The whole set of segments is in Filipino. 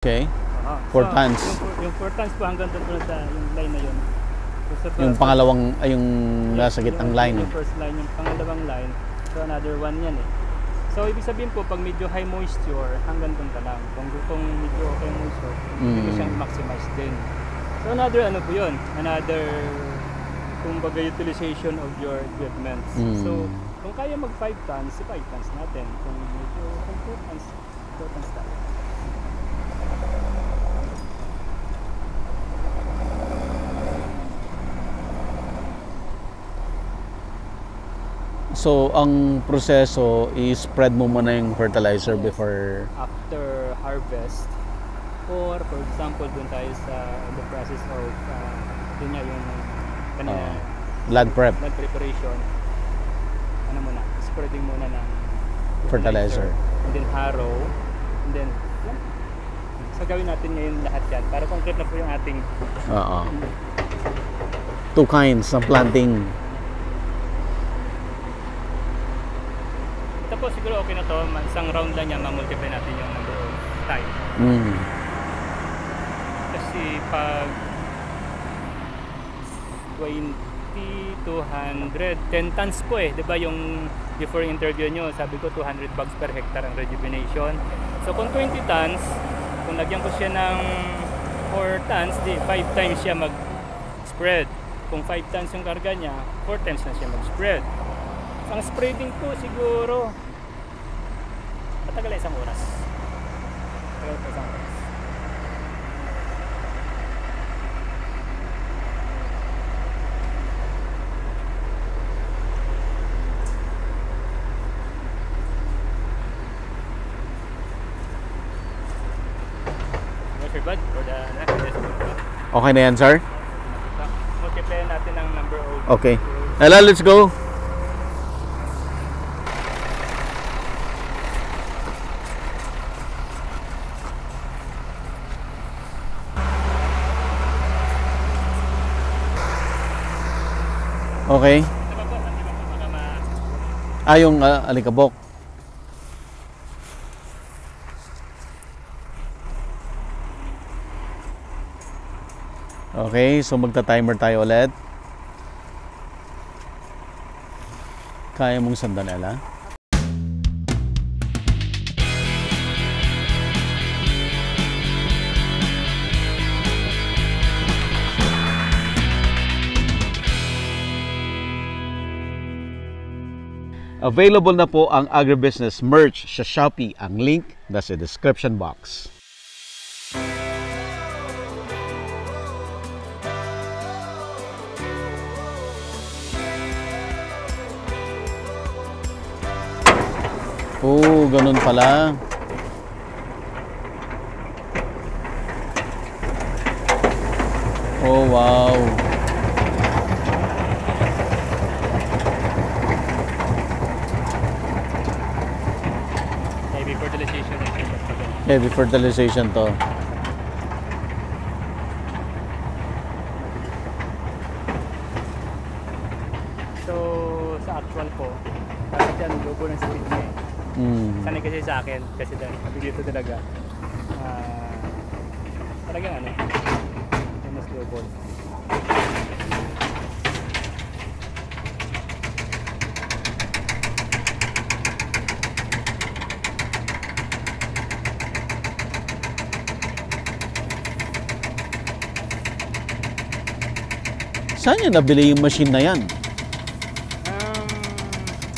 Okay. 4 tons. Yung 4 tons po hanggang doon po sa yung line na yun. So, Yung pangalawang, ay yung nasa gitnang line. Yung first line, yung pangalawang line. So another one yan eh. So ibig sabihin po, pag medyo high moisture, hanggang doon ka lang. Kung medyo okay moisture, hindi ko siyang maximize din. So another ano po yun, another kumbaga utilization of your equipment. So kung kaya mag 5 tons, 5 tons natin. Kung medyo 2 tons, 2 tons tayo. So, ang proseso is spread mo muna yung fertilizer before... After harvest, or for example, dun tayo sa the process of yun nga yung kanina, land prep. land preparation, ano muna, spreading muna ng Fertilizer. and then harrow, and then yan. So gawin natin ngayon lahat yan para concrete na po yung ating 2 kinds ng planting. ito po siguro okay na to, isang round lang yan, ma-multiply natin yung number of time. Kasi pag 20 to 100, 10 tons po eh, 'di ba yung before interview nyo, sabi ko 200 bags per hectare ang rejuvenation. So kung 20 tons, kung lagyan ko siya ng 4 tons, di 5 times siya mag-spread. Kung 5 tons yung karga niya, 4 times na siya mag-spread. Ang spreading po siguro matagal isang oras. Matagal pa isang oras. What's your bud for the next? Okay na yan, sir? Multiply natin ang number of... Okay. Ella, let's go. Okay. Yung alikabok. Okay, so magta-timer tayo ulit. Kaya mong sundan, Ella? Available na po ang agribusiness merch sa Shopee. Ang link nasa description box. Oh, ganun pala. Oh, wow. Heavy fertilization to. So, sa actual po, parang dyan, lobo ng speed niya eh. Sanay kasi sa akin, kasi dito talaga. Talagang ano, mas lobo. Saan niya nabili yung machine na yan?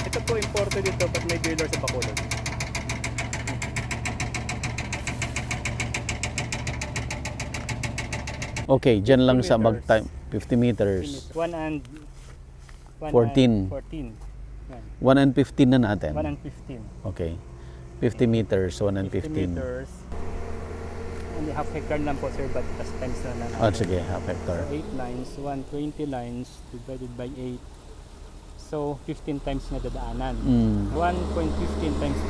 Ito po imported dito, but may dealer sa Bacolod. Okay, dyan lang sa mag-time. 50 meters. 1 and 14. 14. 1 and 15 na natin. 1 and 15. Okay. 50 meters, 1 and 50 15. meters. And half hectare lang po, sir, but plus times na lang. Oh, sige, half hectare. 8 lines, 120 lines divided by 8. So, 15 times na dadaanan. 1.15 times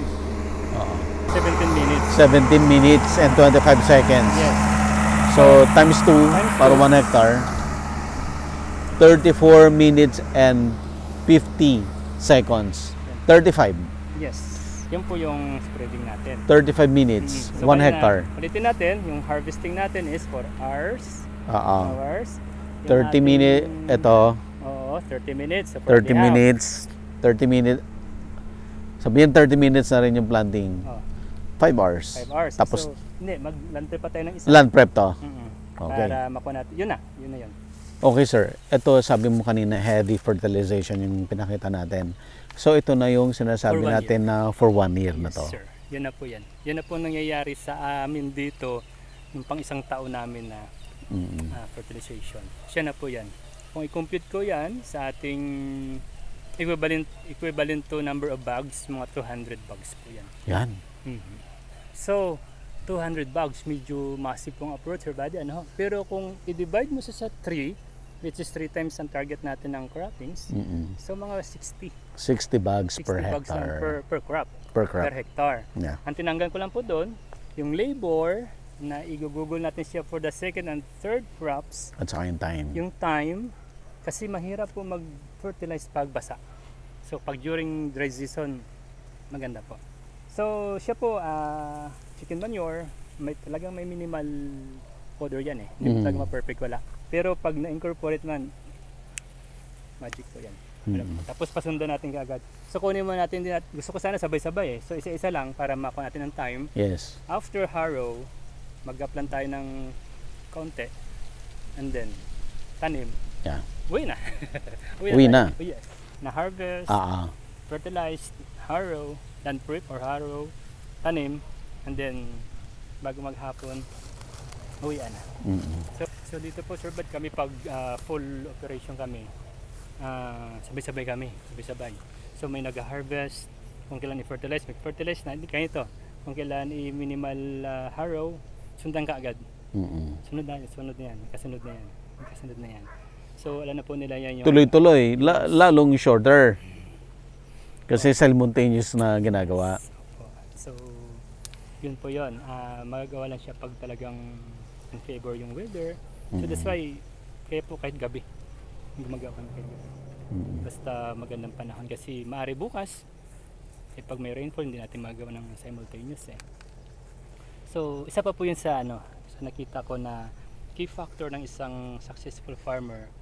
15. 17 minutes. 17 minutes and 25 seconds. Yes. So, times 2 para 1 hectare. 34 minutes and 50 seconds. 35. Yes. Yun po yung spreading natin. 35 minutes, 1 hectare. Ulitin natin, yung harvesting natin is 4 hours. Hours. 30 minutes, ito. Oo, 30 minutes. So 30 minutes, 30 minutes. Sabihin 30 minutes na rin yung planting. 5 hours. 5 hours. Tapos, so, hindi, mag-land prep pa tayo ng isa. land prep to. Okay. Para makuha natin. Yun na yun. Okay sir, ito sabi mo kanina heavy fertilization yung pinakita natin. So ito na yung sinasabi natin na for 1 year na to. Yes sir, yun na po yan. Yun na po nangyayari sa amin dito nung pang isang taon namin na fertilization. Siya na po yan. Kung i-compute ko yan sa ating equivalent to number of bags, mga 200 bags po yan. Yan. So, 200 bags, medyo massive pong approach, sir buddy, ano? Pero kung i-divide mo sa 3, which is 3 times ang target natin ng croppings, so mga 60 bags per bags hectare. per crop. Per crop. Per hectare. Yeah. Ang tinanggal ko lang po doon, yung labor na i-google natin siya for the second and third crops. At saka yung time. Yung time, kasi mahirap po mag-fertilize pag basa. So, pag during dry season, maganda po. So, siya po, chicken manure, talagang may minimal fodder yan eh. Hindi talaga ma-perfect, wala. Pero pag na-incorporate man, magic po yan. Tapos pasundan natin kaagad. So kunin mo natin din, gusto ko sana sabay-sabay eh. So isa-isa lang para makuha natin ng time. Yes. After harrow, mag-uplan tayo ng kaunti. And then, tanim. Yeah. Uwi na. Uwi na. Yes. Na-harvest, fertilized, harrow, land prep or harrow, tanim, and then bago maghapon, uwi na. So dito po sir, but kami pag full operation kami, sabay-sabay kami, sabay-sabay. So may nag-harvest, kung kailan i-fertilize, mag-fertilize na, hindi kaya ito. Kung kailan i-minimal harrow, sundan ka agad. Sunod na yan, kasunod na yan. So alam na po nila yan yung... Tuloy-tuloy, lalong shorter. Kasi simultaneous na ginagawa. So, yun po yun. Magagawa lang siya pag talagang in favor yung weather. So that's why, kaya po kahit gabi, gumagawa kami kahit gabi. Basta magandang panahon kasi maaari bukas, pag may rainfall, hindi natin magawa ng simultaneous eh. So, isa pa po yun sa nakita ko na key factor ng isang successful farmer,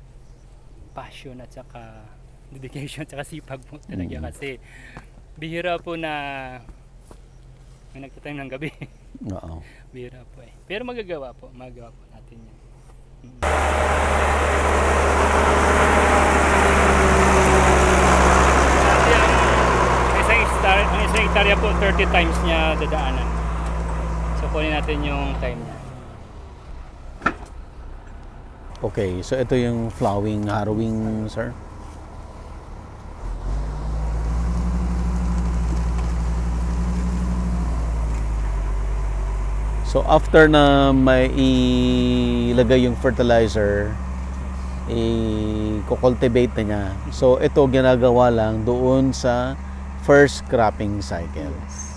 passion at saka dedication at saka sipag po talaga kasi bihira po na may nagtatanim ng gabi. Oo. Bihira po eh. Pero magagawa po natin yan. Ang isang hektarya po 30 times niya dadaanan. So kunin natin yung time niya. Okay, so ito yung plowing, harrowing, sir. So after na may ilagay yung fertilizer, i-cultivate na niya. So ito ginagawa lang doon sa first cropping cycle.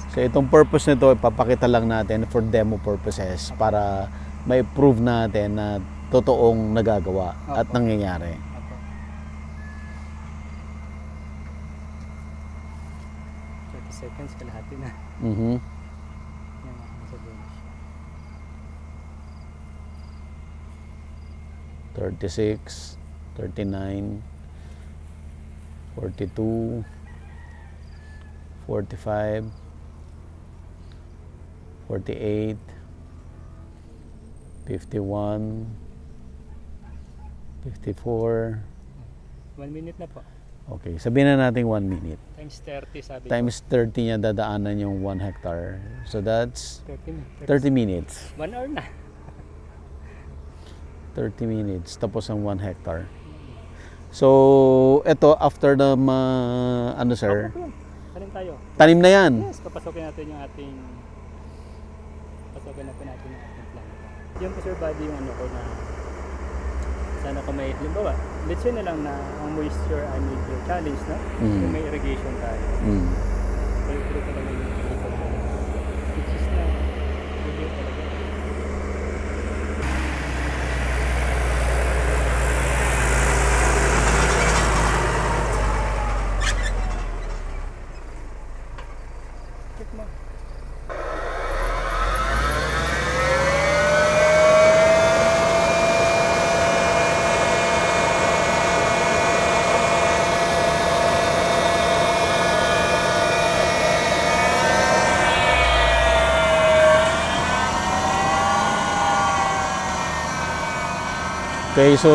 So itong purpose nito ipapakita lang natin for demo purposes para ma-prove natin na totoong nagagawa at nangyayari. 30 seconds kalahati na. 36, 39, 42, 45, 48, 51, 54. 1 minute na po. Okay, sabihin na natin 1 minute. Times 30 sabi Times 30 niya dadaanan yung 1 hectare. So that's 30 minutes. 1 hour na. 30 minutes tapos ang 1 hectare. So, ito after the sir? Tanim tayo. Tanim na yan. Yes, papasokin natin yung ating plan. Yung po sir buddy yung ko na sana kung may halimbawa, let's say na lang na ang moisture ay medyo challenge na kung may irrigation tayo. Pero talaga yung which is na medyo talaga. Okay, so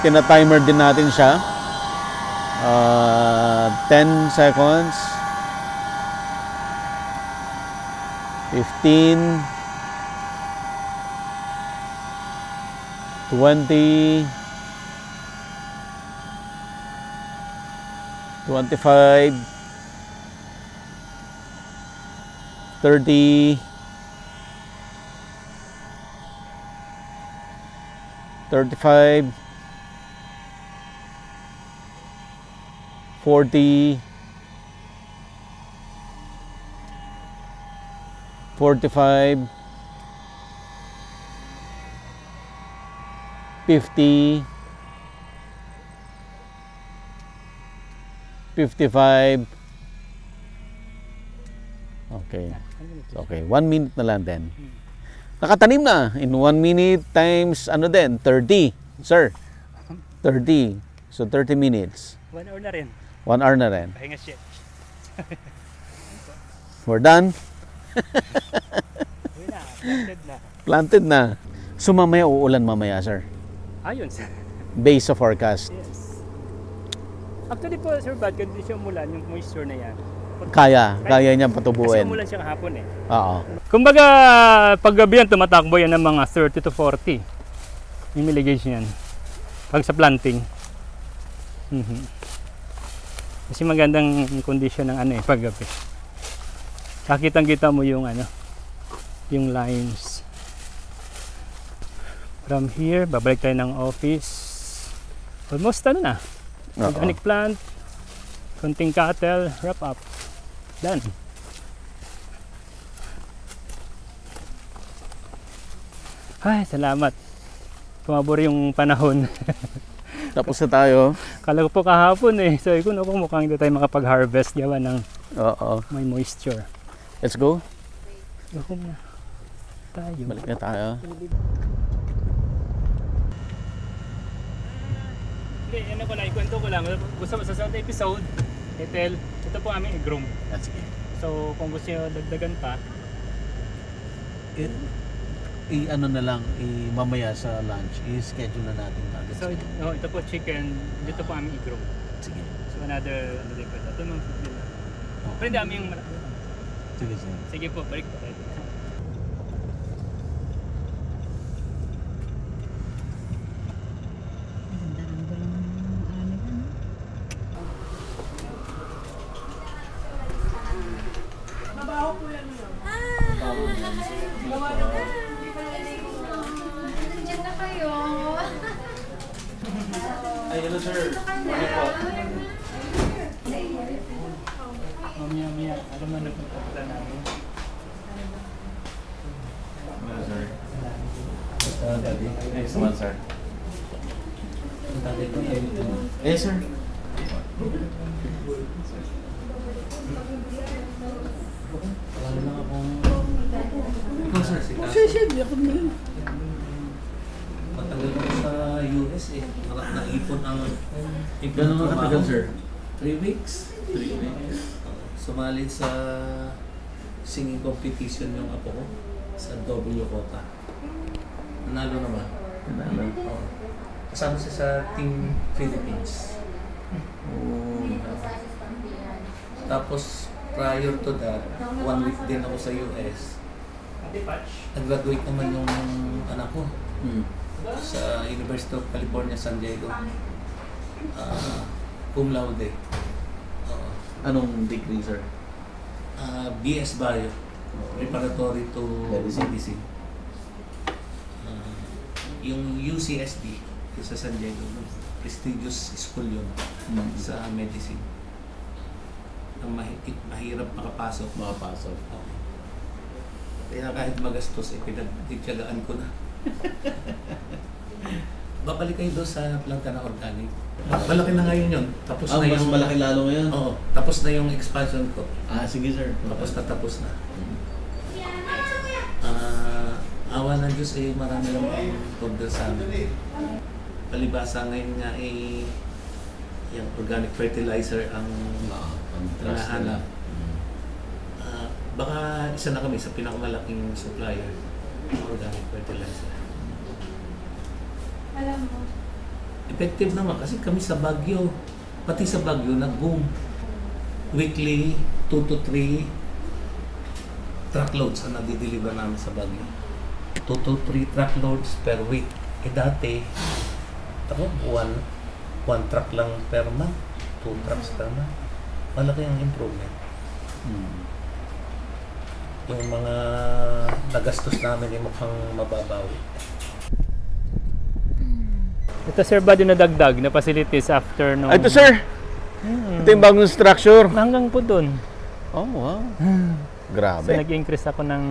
tina-timer din natin siya. 10 seconds. 15. 20. 25. 30. 35. 40. 45. 50. 55. Okay. Okay, 1 minute na lang din. Nakatanim na in 1 minute times ano din, 30. Sir, 30. So 30 minutes. 1 hour na rin. 1 hour na rin. Pahinga siya. We're done. Uy na, planted na. Planted na. So mamaya uulan mamaya, sir. Ayun, sir. Base of forecast. Yes. Actually po, Sir Bad, hindi siya umulan, yung moisture na yan. Kaya niyang Kasi patubuin. umulan siya kahapon eh. Oo. Kumbaga, pag gabi yan, tumatakbo yan ng mga 30 to 40. Yung mitigation yan. Pag sa planting. Kasi magandang condition ng ano eh, pag gabi. Kakitang-kita mo yung ano, yung lines. From here, babalik tayo ng office. Almost ano na. Organic plant, konting cattle, wrap up. Done. Ay, salamat. Kumabor yung panahon. Tapos na tayo. Kala ko po kahapon eh. So, kung mukhang hindi tayo makapag-harvest gawa ng Oo. may moisture. Let's go. Ako na. Tayo. Balik na tayo. Hindi, ano ko lang, ikwento ko lang. Gusto mo sa episode, Ethel, ito po aming i-groom. That's it. So, kung gusto nyo dagdagan pa, Ano na lang, mamaya sa lunch, i-schedule na natin agad. so ito po chicken, dito po aming i-groom. Sige. So, another, ano din po ito. Ito yung food nila. Pero hindi aming yung malaki. Sige, sige. Sige po, balik po tayo. Diyan na kayo. Ay, hello sir. Morning po. Mamaya, alam mo nagpunta namin. Hello sir. Next one sir. Yes sir. Wala lang akong... Ikaw sir, si Kaso. Matagal ko sa US eh. Naipon ang Gano'n mga katagal sir? 3 weeks. 3 weeks. Sumali sa singing competition yung apo ko sa W Kota. Nanalo naman. Oo. Kasama siya sa Team Philippines. Tapos prior to that, 1 week din ako sa US. Nag-graduate naman yung anak ko sa University of California, San Diego. Cum laude. Anong degree sir? BS Bio. Preparatory to medicine. Yung UCSD sa San Diego. Prestigious school yun sa medicine. Ang mahirap makapasok. Okay. Kaya kahit magastos, pinagtityagaan ko na. Babalik kayo doon sa planta na organic. Malaki na ngayon yun. Tapos na Mas yung... malaki lalo ngayon? Oo. Tapos na yung expansion ko. Sige sir. Tapos na. Awa ng Diyos eh, marami lang order sa amin. Palibasa ngayon nga eh, yung organic fertilizer ang hinahanap. Baka isa na kami sa pinakamalaking supplier ng organic fertilizer. Alam mo, Effective naman kasi kami sa Baguio, pati sa Baguio nag-boom. Weekly, 2 to 3 truckloads ang nadi-deliver namin sa Baguio. 2 to 3 truckloads per week. Dati, one truck lang per month, 2 trucks per month. Malaki ang improvement. Yung mga nagastos namin ay mukhang mababawi. Ito sir, ba din nadagdag na facilities after nung... Ito sir! Ito yung bagong structure. Hanggang po dun. Oh, wow. So Grabe. nag-increase ako ng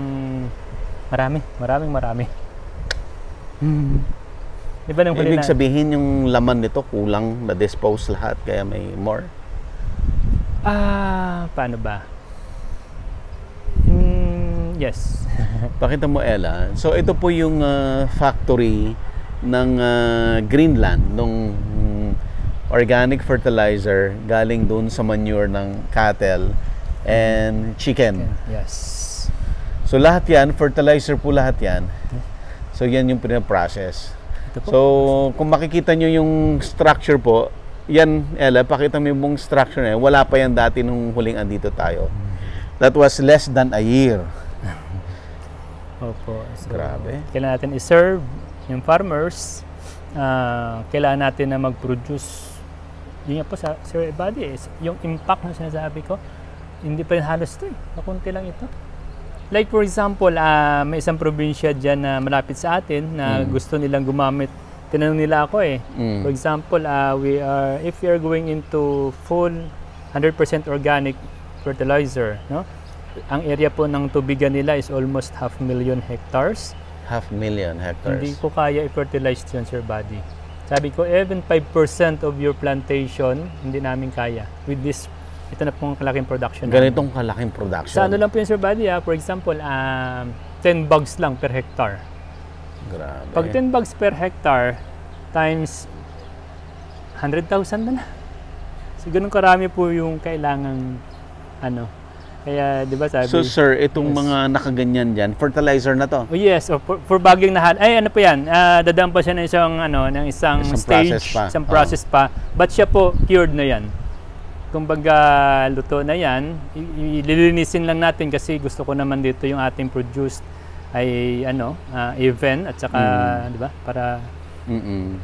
marami. Di ba nung huli Ibig na? sabihin yung laman nito kulang, na-dispose lahat, kaya may more. Paano ba? Yes. Pakita mo, Ella. So, ito po yung factory ng Greenland, nung organic fertilizer galing doon sa manure ng cattle and chicken. Yes. So, lahat yan, fertilizer po lahat yan. So, yan yung pinaprocess. Ito po. So, kung makikita nyo yung structure po, yan, Ella, pakita mo yung buong structure na yan. Wala pa yan dati nung huling andito tayo. That was less than a year. Opo. So, Grabe. kailangan natin i-serve yung farmers. Kailangan natin na mag-produce. Yun nga po sa Sir Buddy, yung impact na sinasabi ko, hindi pa rin halos ito eh. Makunti lang ito. Like for example, may isang probinsya dyan na malapit sa atin na gusto nilang gumamit. Tinanong nila ako eh. For example, if we are going into full 100% organic fertilizer, no? Ang area po ng tubigan nila is almost 500,000 hectares. 500,000 hectares. Hindi ko kaya i-fertilize yun, Sir Buddy. Sabi ko, even 5% of your plantation, hindi namin kaya. With this, ito na pong kalaking production. Ganitong kalaking production. Sa ano lang po yun, Sir Buddy, for example, 10 bags lang per hectare. Grabe. Pag 10 bags per hectare times 100,000 na. So, ganun karami po yung kailangang ano. Kaya, di ba sabi? So, sir, itong Yes. mga nakaganyan dyan, fertilizer na to? Oh, yes, for bagging na ay ano po yan, dadaan pa siya ng isang stage, process pa. isang process pa. But siya po, cured na yan. Kumbaga, luto na yan. Ililinisin lang natin kasi gusto ko naman dito yung ating produced ay even at saka, di ba, para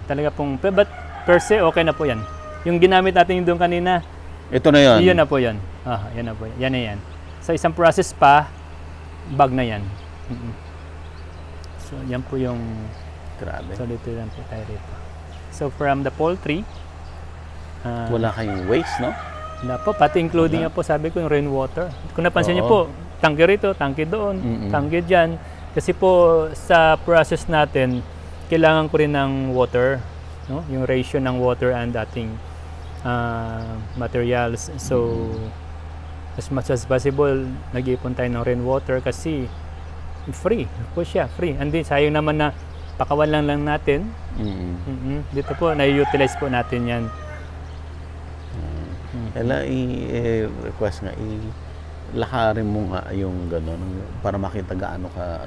talaga pong, but per se, okay na po yan. Yung ginamit natin yung doon kanina, Ito na yun. yun na po yan. Yan na po yan. Yan na yan. Sa isang process pa, bag na yan. So, yan po yung Grabe. so dito lang po tayo rito. So, from the poultry, Wala kayong waste, no? wala po, pati including nga po, sabi ko, yung rainwater. Kung napansin niyo Oo. po, tangke rito, tangke doon, tangke dyan. Kasi po, sa process natin, kailangan ko rin ng water, no? Yung ratio ng water and ating materials. So, as much as possible, nag-iipon tayo ng rainwater kasi free po siya, free. Hindi, sayang naman na pakawan lang natin. Dito po, na-utilize po natin yan. Ella, i-request nga, lakarin mo nga yung gano'n para makita gaano ka,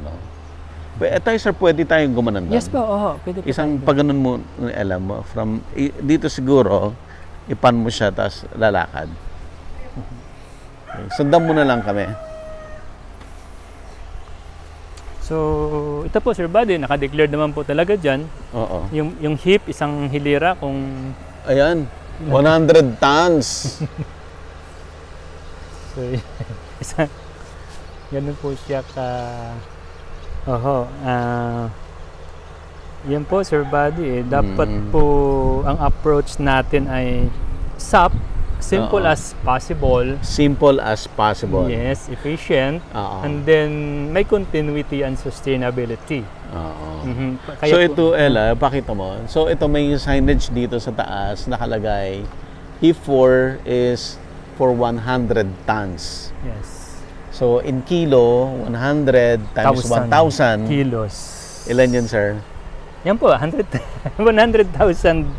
tayo, sir, pwede tayong gumanan doon. Yes po, pwede po. Isang pagganon mo, Ella, mo, from, dito siguro, ipan mo siya, tapos lalakad. Okay. Sundan mo na lang kami. So, ito po, Sir Buddy, naka-declared naman po talaga dyan. Oo. Yung hip, isang hilira kung... Ayan, 100 tons. So, isang... Ganun po siya ka... yan po, Sir Buddy. Dapat po, ang approach natin ay SAP, simple as possible. Simple as possible. Yes, efficient. Oo. And then, may continuity and sustainability. Oo. Kaya So po- ito, Ella, pakita mo. So ito may signage dito sa taas nakalagay. He4 is for 100 tons. Yes. So in kilo, 100 times 1,000. kilos. Ilan yun, sir? Yan po, 100,000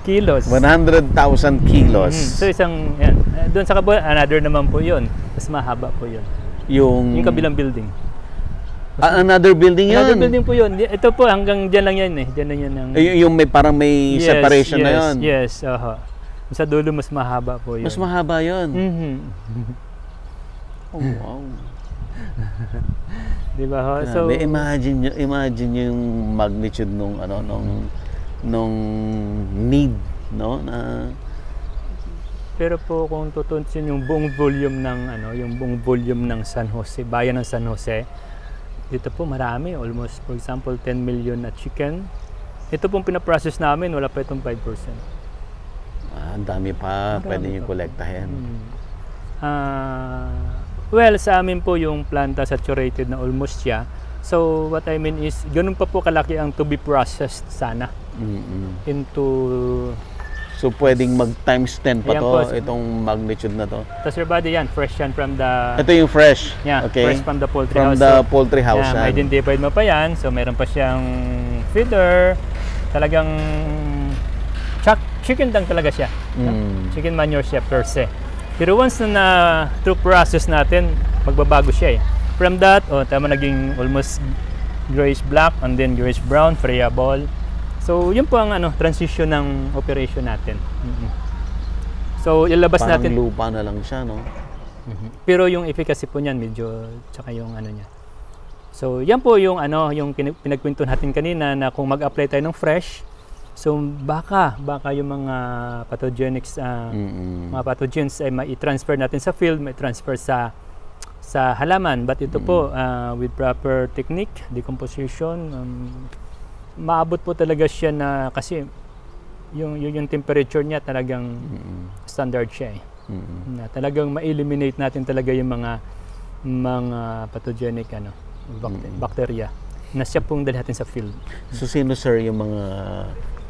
kilos. 100,000 kilos. So isang, yan. Doon sa kabila, another naman po yun. Mas mahaba po yun. Yung Yung kabilang building. Another building yun. Another building po yun. Ito po, hanggang dyan lang yan eh. Dyan lang yan. Yung may parang may separation na yun. Yes, sa dulo mas mahaba po yun. Mas mahaba yun. Mhm. Oh, wow. Di ba ho? So, imagine yung magnitude nung nung need, no, na pero po kung tutunsin yung buong volume ng San Jose, bayan ng San Jose, dito po marami, almost for example 10 million na chicken. Ito pong pinaprocess namin, wala pa itong 5%. ang dami pa pwede niyo kolektahin. Well, sa amin po yung planta saturated na almost siya. So what I mean is, ganun pa po kalaki ang to be processed sana into. So pwedeng mag times 10 pa Ayan to, po. itong magnitude na to. Tas your body yan, fresh yan from the. Ito yung fresh. Yeah, okay. fresh from the poultry From house. the poultry house. Yeah, identified mo pa yan. So meron pa siyang feeder. Talagang chicken lang talaga siya. Chicken manure siya per se. Pero once na through process natin, magbabago siya eh. From that, tama, naging almost grayish black and then grayish brown, friable. So yun po ang transition ng operation natin. So ilabas parang natin. lupa na lang siya, no? Pero yung efficacy po niyan medyo tsaka yung niya. So yan po yung yung pinagkwento natin kanina na kung mag-apply tayo ng fresh, so baka yung mga pathogenics mga pathogens ay mai-transfer natin sa field, mai-transfer sa halaman. But ito po with proper technique, decomposition, maabot po talaga siya na kasi yung temperature niya talagang standard siya eh. Na talagang ma-eliminate natin talaga yung mga pathogenic bacteria na siya pong dali natin sa field. So sino sir yung mga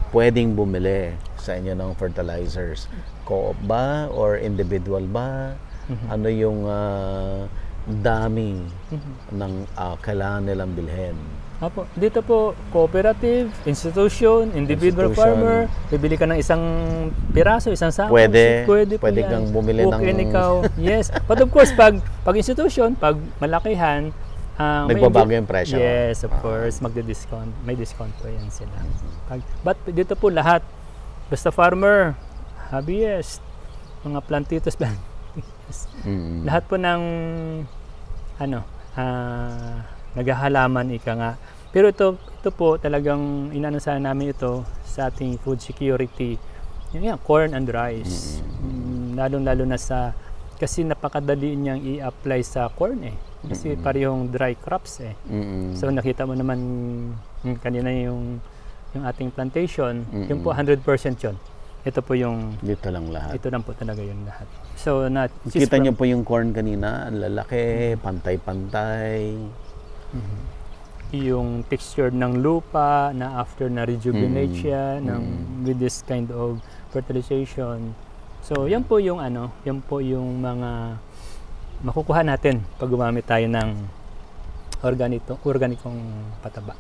pwedeng bumili sa inyo ng fertilizers? Co-op ba or individual ba? Ano yung dami ng kailangan nilang bilhin? Apo, dito po cooperative, institution, individual farmer, bibili ka ng isang piraso, isang sako. Pwede po yan. kang bumili ng ikaw. Yes. But of course, pag institution, pag malakihan, nagbabago yung presyo. Yes, of course, magdi-discount. May discount po yan sila. But dito po lahat, basta farmer, hobbyist, mga plantitos, lahat po ng naghahalaman ika nga. Pero ito po talagang sana namin ito sa ating food security. Yung corn and rice. Lalo na kasi napakadali niyang i-apply sa corn eh. Kasi parehong dry crops eh. So nakita mo naman kanina yung ating plantation, yung po 100% yun. Ito po yung dito lang lahat. Ito lang po talaga yung lahat. So kita niyo po yung corn kanina, ang lalaki, pantay-pantay. Yung texture ng lupa na after na rejuvenate siya with this kind of fertilization. So yan po yung mga makukuha natin pag gumamit tayo ng organikong pataba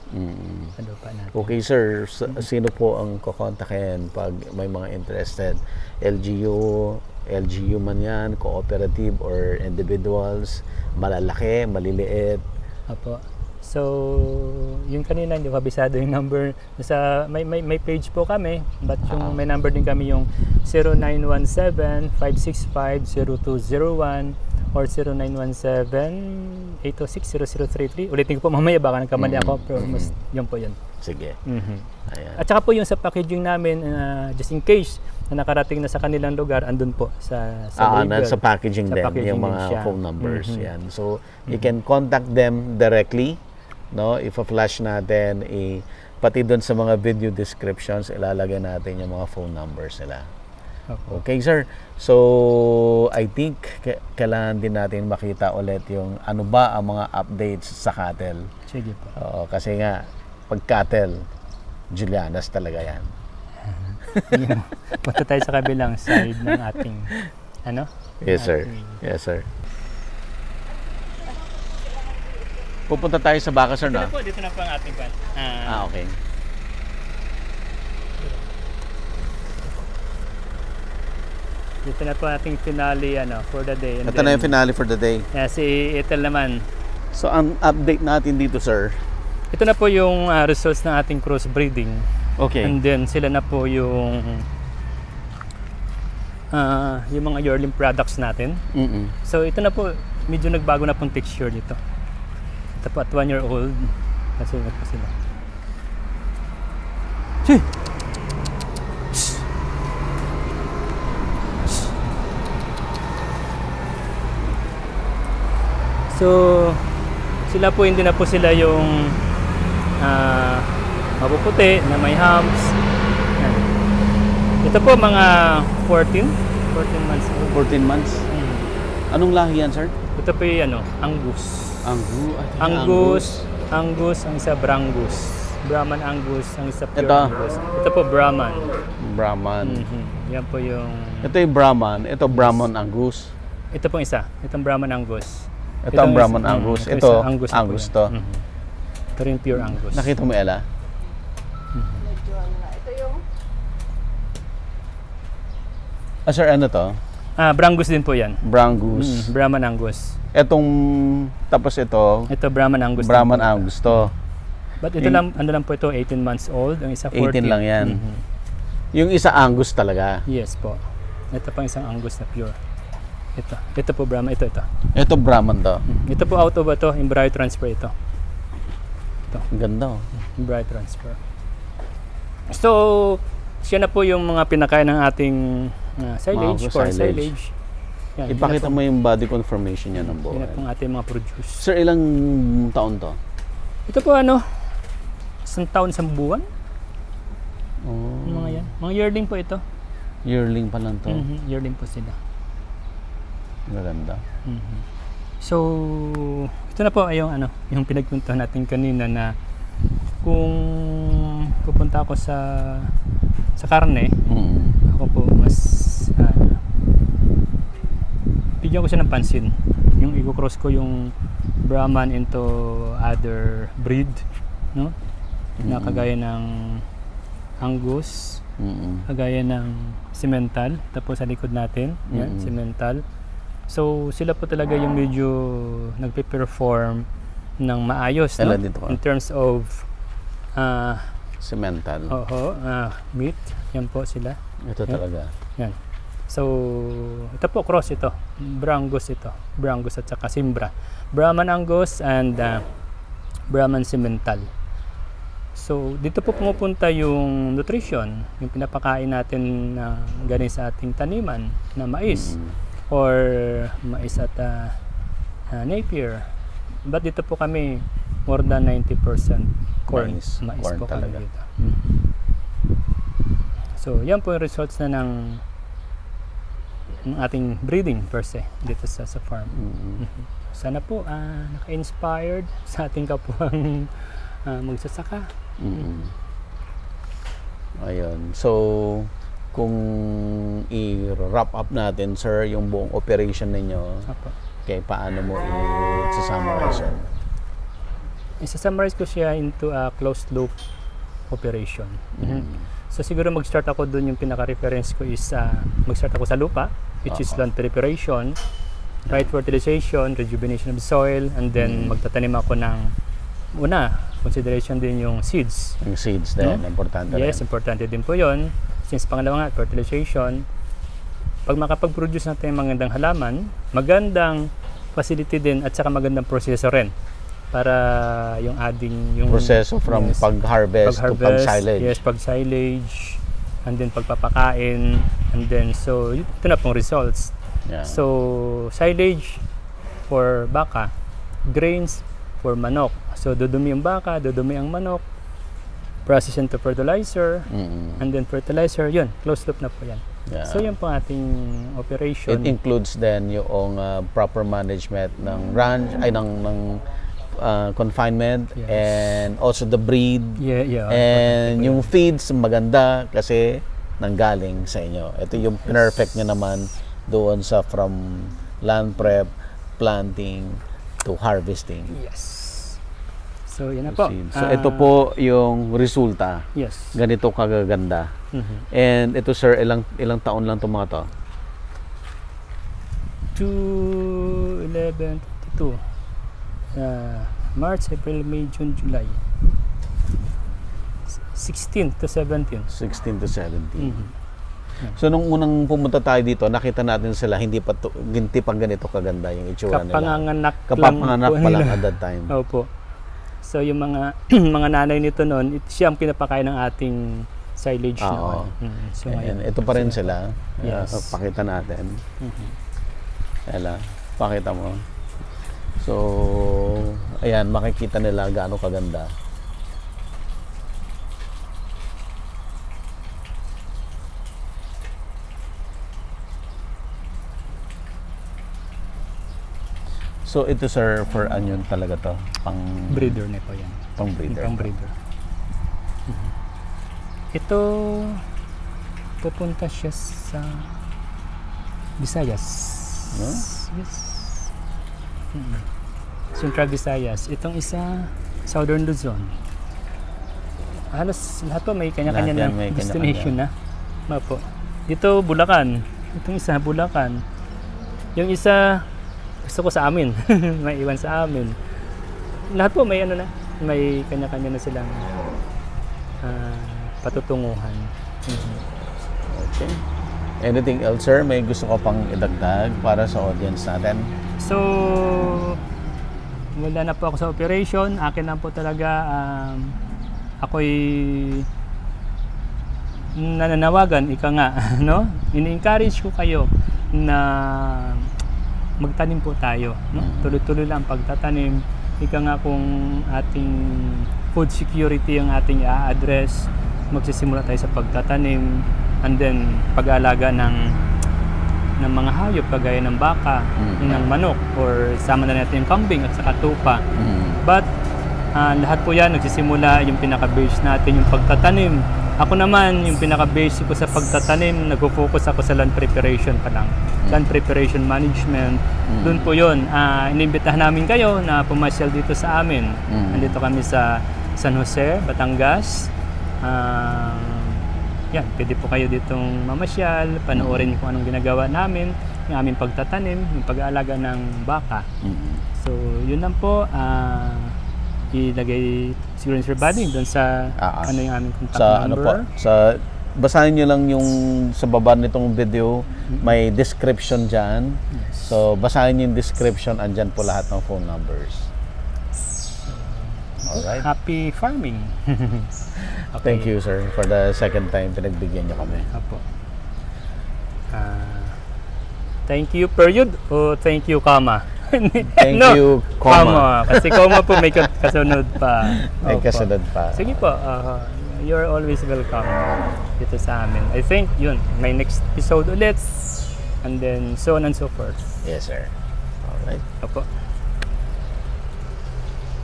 sa lupa natin. Okay sir, sino po ang kukontakin pag may mga interested? LGU man yan, cooperative or individuals, malalaki, maliliit? Apo. So, yung kanina hindi ko kabisado yung number. May page po kami, but yung may number din kami yung 0917-565-0201 or 0917-806-0033. Ulitin ko po mamaya, baka nagkamali ako, pero mas yun po yun. Sige. Ayan. At saka po yung sa packaging namin, just in case na nakarating na sa kanilang lugar, andun po sa label. Sa packaging din, yung mga phone numbers. Yan. So, you can contact them directly. No, ipa-flash natin, pati doon sa mga video descriptions, ilalagay natin yung mga phone numbers nila. Okay, sir. So, I think kailangan din natin makita ulit yung ano ba ang mga updates sa cattle. Sige po. Kasi nga, pag cattle, Julianas talaga yan. Punta tayo sa kabilang side ng ating Yes, sir. Yes, sir. Pupunta tayo sa baka, sir, na? Dito na po ang ating pan. Okay. Dito na po ating finale for the day. Ito na yung finale for the day. Si Ethel naman, So ang update natin dito, sir. Ito na po yung results ng ating crossbreeding. Okay. And then sila na po yung mga yearling products natin. So ito na po, medyo nagbago na pong texture dito. Ito po at 1 year old. Nasunod po sila. So sila po, hindi na po sila yung mapuputi na may humps. Yan. Ito po mga 14 months old. 14 months. Anong lahi yan, sir? Ito po yung Angus. Angus. Angus, ang isa Brangus. Brahman Angus, ang isa pure Ito. Angus. Ito po Brahman. Brahman. Yan po yung... Ito yung Brahman. Ito Brahman Angus. Ito pong isa. Itong Brahman Angus. Ito ang Brahman Angus. Ito Ito, Angus, Angus to. Ito rin pure Angus. Nakita mo, Ella? Ito yung Sir, ano to? Brangus din po yan. Brangus. Brahman Angus. Etong, tapos ito, Ito Brahman Angus. Brahman din po. Angus to. But ito lang, ano lang po ito, 18 months old. Ang isa 14. 18 lang yan. Yung isa Angus talaga. Yes po. Ito pang isang Angus na pure. Ito po Brahman. Ito. Ito Brahman to. Ito po out of ito, embryo transfer ito. Ang ganda oh. Embryo transfer. So, siya na po yung mga pinakain ng ating silage, Mga corn silage. silage. Yan, Ipakita yan na mo yung body conformation niya ng po, yan na buhay. pong ating mga produce. Sir, ilang taon to? Ito po isang taon, isang buwan. Oh, Yung mga yan. Mga yearling po ito. yearling pa lang to. Yearling po sila. Maganda. So, ito na po ay yung pinagpuntahan natin kanina na kung pupunta ako sa karne, ako po mas bigyan ko siya ng pansin. Yung i-cross ko yung Brahman into other breed, no? Na kagaya ng Angus, kagaya ng Simmental, tapos sa likod natin, yan, Simmental. So, sila po talaga yung medyo nagpe-perform ng maayos, no? Dito ka. In terms of Simmental. meat. Yan po sila. Ito talaga. Yan. So, ito po cross ito. Brangus ito. Brangus at saka Simbra. Brahman Angus and Brahman Simmental. So, dito po pumupunta yung nutrition, yung pinapakain natin na galing sa ating taniman na mais or mais at Napier. But dito po kami more than 90% corn. Mais corn po talaga. kami dito. So, yan po yung results na ng ating breeding per se dito sa farm. Sana po naka-inspired sa ating kapwang magsasaka. Ayun. So, kung i-wrap up natin, sir, yung buong operation ninyo, Apo. okay, paano mo i-summarize yun? Isa-summarize ko siya into a closed loop operation. So siguro mag-start ako dun, yung pinaka-reference ko is mag-start ako sa lupa, which is land preparation, right fertilization, rejuvenation of soil, and then magtatanim ako ng consideration din yung seeds. Yung seeds din, importante Yes, rin. importante din po yun. Since pangalawa nga, fertilization, pag makapag-produce natin ng magandang halaman, magandang facility din at saka magandang proseso rin para yung Proseso from pag-harvest to pag-silage. Yes, pag-silage, and then pagpapakain, and then so ito na pong results. Yeah. So silage for baka, grains for manok. So dudumi ang baka, dudumi ang manok, process into fertilizer, and then fertilizer, yun, closed loop na po yan. Yeah. So yun po ating operation. It includes then yung proper management ng ranch, ay ng confinement, Yes. and also the breed, Yeah. and yung feeds maganda kasi nanggaling sa inyo. Ito yung perfect nyo naman doon sa from land prep, planting to harvesting. Yes. So yun na po. So ito po yung resulta. Yes. Ganito kagaganda. And ito sir, ilang taon lang itong mga to? 2, 11, 22. March, April, May, June, July. 16 to 17. 16 to 17. Mhm. So nung unang pumunta tayo dito, nakita natin sila hindi pa ganito kaganda yung itsura nila. Kapanganganak Kapanganak po pa lang nila. at that time. Opo. So yung mga mga nanay nito noon, siya ang pinapakain ng ating silage Oo. noon. So And ngayon, ito pa rin sila. Yes. Pakita natin. Mhm. Ayan, pakita mo. So, ayan, makikita nila gaano kaganda. So, ito sir, for onion talaga to? Pang breeder na po yan. Pang breeder. Pang breeder. Mhm. Ito, pupunta siya sa Visayas. No? Yes. Central Visayas. Itong isa, Southern Luzon. Halos lahat po may kanya-kanya Lahat yan na may destination na. Mapo. Dito, Bulacan. Itong isa, Bulacan. Yung isa, gusto ko sa amin. May iwan sa amin. Lahat po may ano na. May kanya-kanya na silang patutunguhan. Okay. Anything else sir? May gusto ko pang idagdag para sa audience natin? So, wala na po ako sa operation. Akin lang po talaga, ako'y nananawagan, ika nga, no? Ini-encourage ko kayo na magtanim po tayo, no? Tuloy-tuloy lang pagtatanim. Ika nga kung ating food security ang ating i-address, magsisimula tayo sa pagtatanim, and then pag-aalaga ng mga hayop kagaya ng baka, ng manok, or sama na natin yung kambing at saka tupa. But lahat po yan nagsisimula yung pinaka-base natin, yung pagtatanim. Ako naman, yung pinaka-base ko sa pagtatanim, nag-focus ako sa land preparation pa lang. Land preparation management. Doon po yun. Inimbitahan namin kayo na pumasyal dito sa amin. Nandito kami sa San Jose, Batangas. Yan, pwede po kayo ditong mamasyal, panoorin kung anong ginagawa namin, yung aming pagtatanim, yung pag-aalaga ng baka. So, yun lang po. Ilagay siguro ni Sir Buddy doon sa ano yung aming contact sa number. ano po, sa basahin niyo lang yung sa baba nitong video, may description diyan. So basahin niyo yung description, andyan po lahat ng phone numbers. Alright. Happy farming. Okay. Thank you sir for the second time pinagbigyan niyo kami. Apo. Thank you period o thank you comma? Thank you, comma. Kasi comma po may kasunod pa. May Opo. kasunod pa. Sige po, you're always welcome dito sa amin. I think yun, may next episode ulit, and then so on and so forth. Yes sir. Alright. Opo.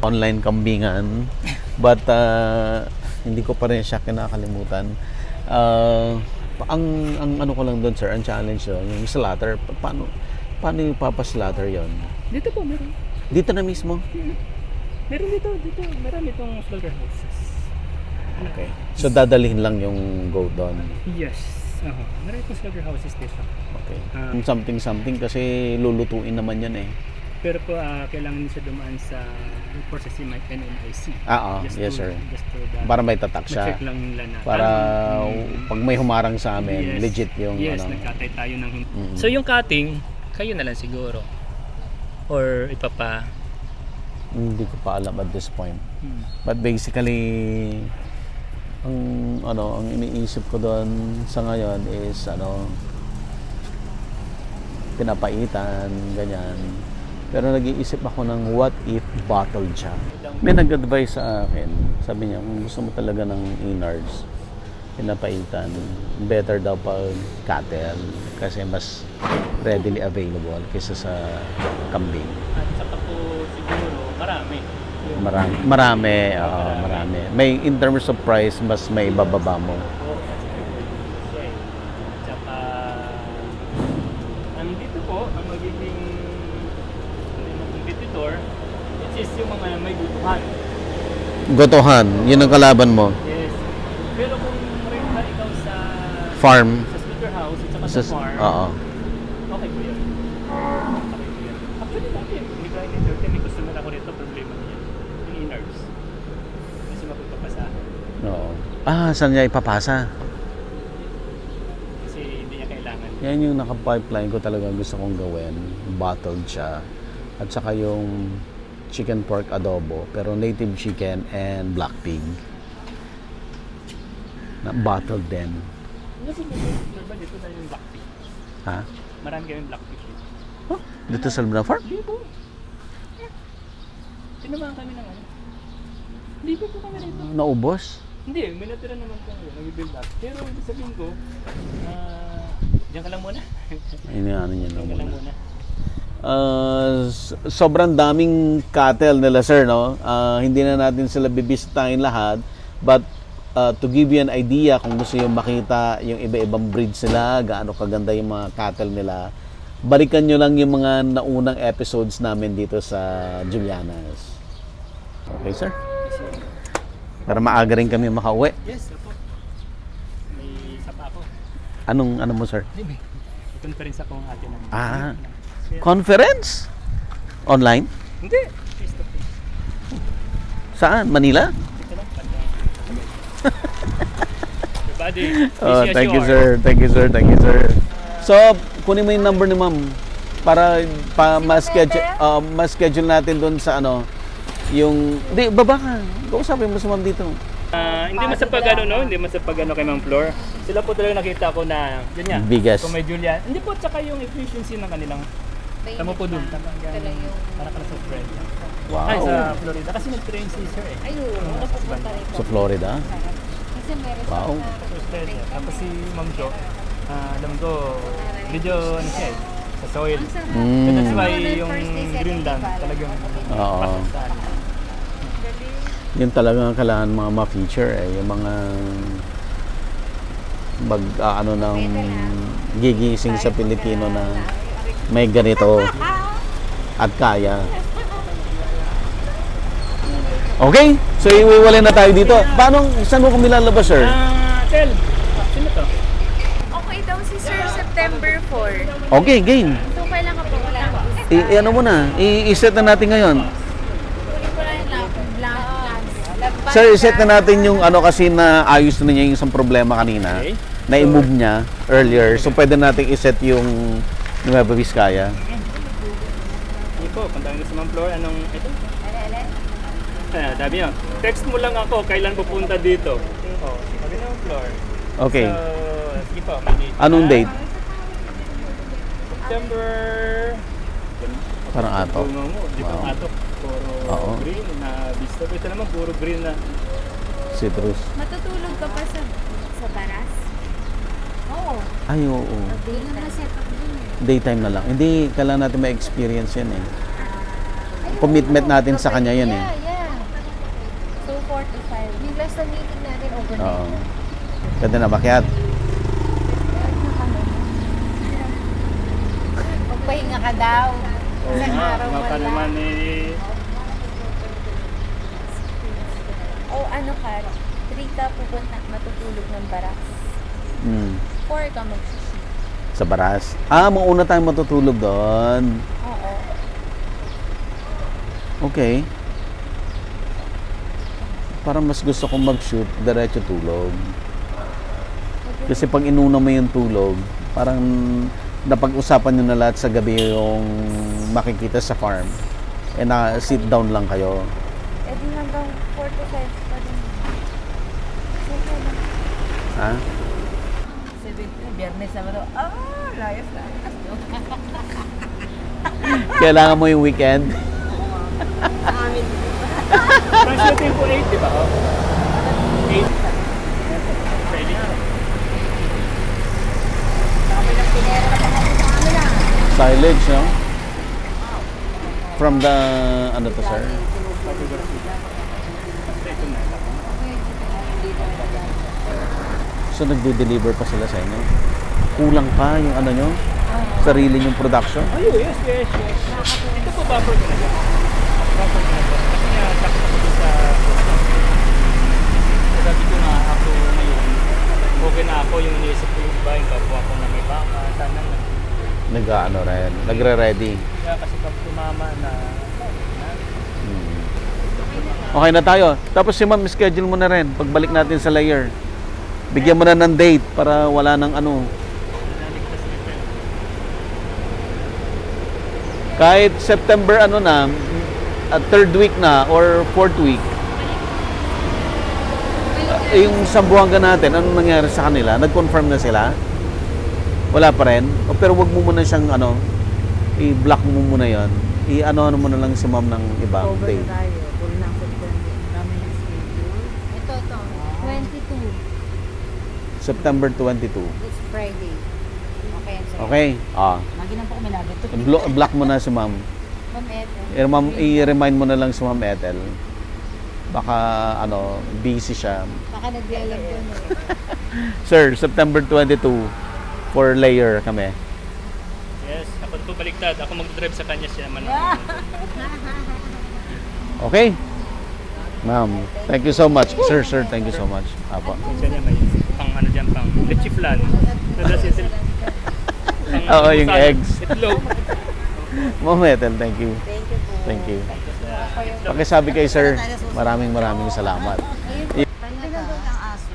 Online kambingan, but hindi ko pa rin siya kinakalimutan. Ang ano ko lang doon sir, ang challenge doon, yung slaughter, paano yung papaslaughter yon? Dito po meron. Dito na mismo? Meron dito. Meron itong slaughterhouses. Okay. So dadalhin lang yung goat doon? Yes. Meron itong slaughterhouses dito. Okay. Something kasi lulutuin naman yan eh. Pero po, kailangan siya dumaan sa process ng NNIC. Yes sir. Just to that. Para may tatak siya. Ma-check lang nila na. Para pag may humarang sa amin, Yes. legit yung Yes, ano. nagkatay tayo ng... So yung cutting, kayo na lang siguro. Or ipa pa. Hindi ko pa alam at this point. But basically, ang iniisip ko doon sa ngayon is pinapaitan, ganyan. Pero nag-iisip ako ng what if bottled siya. May nag-advise sa akin, sabi niya, kung gusto mo talaga ng innards, pinapaitan, better daw pag cattle kasi mas readily available kaysa sa kambing. At saka po siguro, marami. Marami. May in terms of price, mas may bababa mo. Tsaka, andito po, ang magiging competitor, which is yung mga may gutuhan. Gotohan, yun ang kalaban mo. Yes. Pero kung rin na ikaw sa Farm. slaughterhouse at saka sa farm, Oo. okay po yun. Okay po yun. Actually, dati, hindi ko in-entertain. May customer ako rito, problema niya. Yung innards. Kasi mapagpapasa. Oo. Ah, saan niya ipapasa? Kasi hindi niya kailangan. Yan yung naka-pipeline ko talaga gusto kong gawin. Bottled siya. At saka yung chicken pork adobo, pero native chicken and black pig. Na bottled din. Kasi ba dito tayo yung black pig? Ha? Marami kami black pig dito. Huh? Dito sa Luna Farm? Libo. Tinamaan kami ng ano. Libo po kami rito. Naubos? Hindi, may natira naman po ngayon. Nag-build up. Pero sabihin ko, diyan ka lang muna. Ayun yung ano niya na Diyan ka lang muna. muna. Sobrang daming cattle nila, sir, no? Hindi na natin sila bibisitahin lahat. But to give you an idea, kung gusto yung makita yung iba-ibang breeds nila, gaano kaganda yung mga cattle nila, balikan nyo lang yung mga naunang episodes namin dito sa Julianas. Okay, sir? Para maaga rin kami makauwi. Yes, opo. May isa pa ako. Ano mo, sir? May conference akong atin namin. Ah, conference? Online? Hindi. Face to face. Saan? Manila? Ito lang. Everybody, Oh, busy as thank you, are. sir. Thank you, sir. Thank you, sir. So, kunin mo yung number ni ma'am para ma-schedule natin doon sa ano, yung... Di, baba ka. Kausapin mo si ma'am dito. Hindi masapag ano, no? Hindi masapag ano kay Ma'am Flor. Sila po talaga nakita ko na, yun nga. Biggest. Kung may Julian. Hindi po, tsaka yung efficiency ng kanilang, tama po dun. Para ka sa friend. Wow. Ay, sa Florida. Kasi nag-train si sir eh. Ayun, nakapunta rin po. Sa Florida? Kasi meron Wow. Sa Australia. Tapos si Ma'am Jo, alam ko, medyo ano siya eh, sa soil. So that's why yung Greenland talagang Oo. pasok sa akin. Yun talaga ang kailangan mga ma-feature eh. Yung mga ano ng gigising sa Pilipino na may ganito at kaya. Okay, so iwiwalay na tayo dito. Paano, saan mo kami lalabas, sir? Tel, sino to? Okay daw si Sir September 4. Okay, game. So, kailangan po wala. Ano mo na, i-set na natin ngayon. Kunin ko lang yung blank. Sir, i-set na natin yung ano kasi na ayos na niya yung isang problema kanina. Okay. Na i-move niya earlier. So, pwede natin i-set yung Nueva Vizcaya. Hindi po, puntahan ko si Ma'am Flor. Anong ito? Sabi niyo, text mo lang ako kailan pupunta dito. Oh, sabi ni Ma'am Flor. Okay. So, sige po, may date. Anong date? September... Parang ato. Di ba Wow. ato? Puro Oo. green na vista. Ito naman puro green na. Citrus. Matutulog ka pa sa baras? Oo. Ay, oo. Hindi na set up din eh. Daytime na lang. Hindi, kailangan natin ma-experience yan eh. Commitment natin sa kanya yan eh. Yeah. So, 4 to 5. Yung last na meeting natin overnight. Oo. Ganda na, bakyat. Magpahinga ka daw. Isang araw Mga pa wala. naman eh. O ano ka, 3 ka pupunta, matutulog ng baras. 4 ka mag-shift. Sa Baras. Ah, mauna tayong matutulog doon. Oo. Okay. Parang mas gusto kong mag-shoot, diretso tulog. Kasi pag inuna mo yung tulog, parang napag-usapan nyo na lahat sa gabi yung makikita sa farm. Eh na sit down lang kayo. Eh di hanggang 4 to 5 pa din. Okay lang. Ha? Biyernes, Sabado. Layas na. Kailangan mo yung weekend. Translating po 8, di ba? 8. Friday. Silage, no? From the, ano to, sir? So, nagde-deliver pa sila sa inyo? Kulang pa yung ano nyo? Sarili yung production? Ay, yes. Ito po buffer ko na siya. Buffer ko na siya. Kasi nga, sakto ko sa... Sabi ko nga ako ngayon, okay na ako yung iniisip ko yung iba, yung kapwa ko na may baka, sana na. Nag-ano rin, nagre-ready. Kaya kasi pag tumama na, Okay na tayo. Tapos si ma'am, schedule mo na rin pagbalik natin sa layer. Bigyan mo na ng date para wala nang ano. Kahit September ano na, third week na or fourth week, yung Sambuanga natin, anong nangyari sa kanila? Nag-confirm na sila? Wala pa rin? O, pero wag mo muna siyang ano, i-block mo muna yon. I-ano mo na lang si ma'am ng ibang Over date. na tayo. Full na September. Dami yung schedule. Ito, 22. September 22. It's Friday. Okay, sir. Okay? Lagi na po kami lagi. Block mo na si ma'am. Ma'am Ethel. I-remind mo na lang si Ma'am Ethel. Baka ano, busy siya. Baka nag-alam doon eh. Sir, September 22 for layer kami. yes, ako po baliktad. Ako mag-drive sa kanya siya man. Okay? Ma'am, thank you so much. Sir, thank you so much. Apo. Siya niya may pang ano dyan, pang leche flan. Oo, yung eggs. Itlog. Ma'am Ethel, thank you. Thank you po. Thank you. Pakisabi kay sir, maraming salamat. Pinagod ang aso.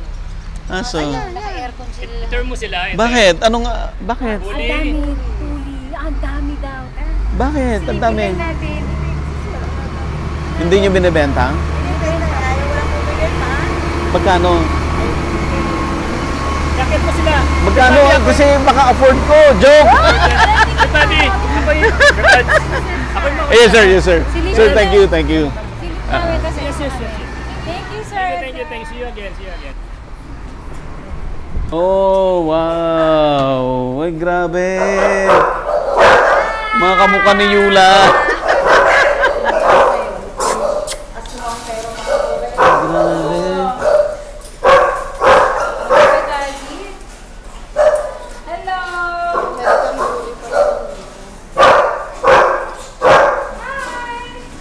So, Naka-aircon sila. I-turn mo sila. bakit? Anong, bakit? Ang dami, tuli. Ang dami daw. Bakit? Ang dami. Silipin natin. Hindi nyo binibenta? Magkano? Jacket mo sila. Magkano? Kasi maka-afford ko. Joke! Hey, buddy. Ako yung garage. Ako yung mga... Yes, sir. Sir, thank you. Silip namin kasi. Yes. Thank you, sir. Thank you. See you again. Oh, wow. Ay, grabe. Mga kamukha ni Yula. Grabe. Hello.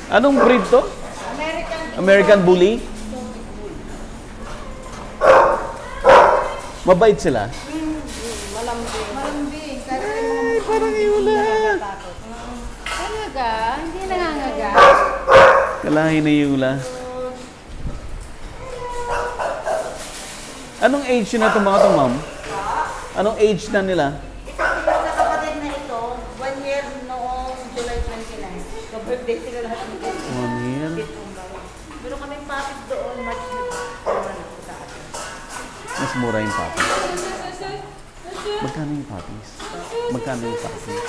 Anong breed to? American Bully? Mabait sila? Malambing. Ay, parang Yula. Talaga? Hindi nangangaga. Kalahin ni Yula. Anong age na itong mga to, ma'am? Anong age na nila? Sa kapatid na ito, 1 year noong July 29. Ka-birthday sila lahat ng 1 year. Pero kaming papis doon, March sa atin. Mas mura yung puppies. Magkano yung puppies? Magkano yung puppies?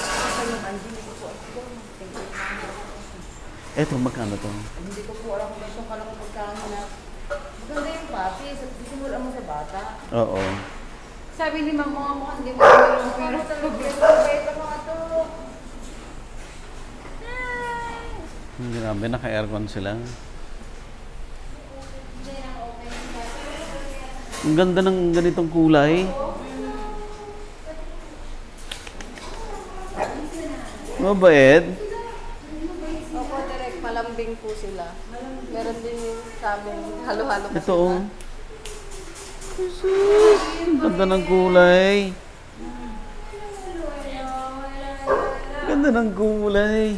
Eto, magkano to? Hindi ko po alam kung ito kalang magkano na. Maganda yung papis. Simula mo sa bata. Oo. Sabi ni mama mo, hindi mo yung pero Ito mga to. Grabe, naka-aircon sila. Ang ganda ng ganitong kulay. Mabait. Opo, direct malambing po sila. Meron din yung sabi, halo-halo po Ito, oh. Jesus! Ang ganda ng kulay. Ganda ng kulay.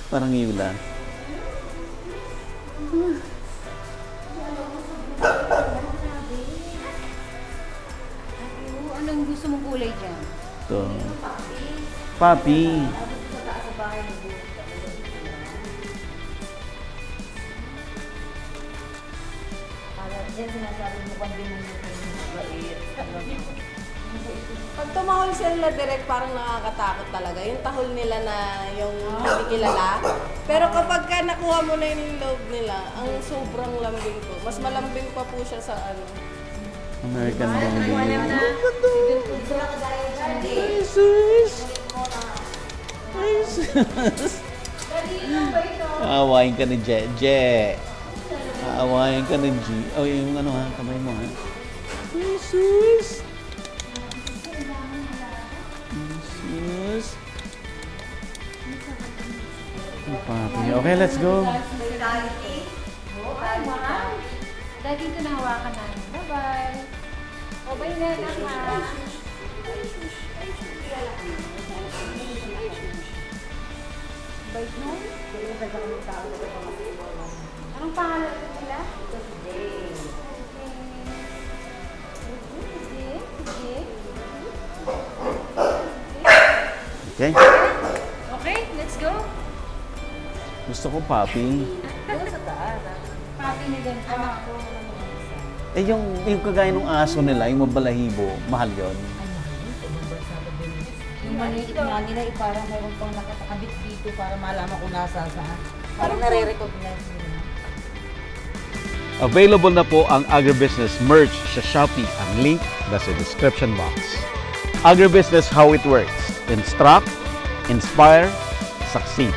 Parang Yula. Anong gusto mong kulay dyan? Ito. Papi. Pag tumahol sila direct, parang nakakatakot talaga. Yung tahol nila na yung hindi kilala. Pero kapag ka nakuha mo na yung loob nila, ang sobrang lambing po. Mas malambing pa po siya sa ano. American Bully. Jesus! Jesus! Aawain ka ni Je. Aawain ka ni G. Oh, yung ano ha, kamay mo ha. Jesus! Jesus! Ang papi. Okay, let's go. Dati ito nahawakan namin. Bye-bye. O, bye na, ha? Bait mo? Anong pangalan nila? Ito si Jay. Okay? Okay, let's go. Gusto ko papi. Doon sa taas. Papi ni Dan pa. Anak ko. Eh, yung kagaya ng aso nila, yung mabalahibo, mahal yon. Yung maliit nga nila, parang mayroon pang nakatakabit dito para malaman kung nasa saan. Parang nare-recognize nila. Available na po ang Agribusiness merch sa Shopee. Ang link nasa description box. Agribusiness, how it works. Instruct, inspire, succeed.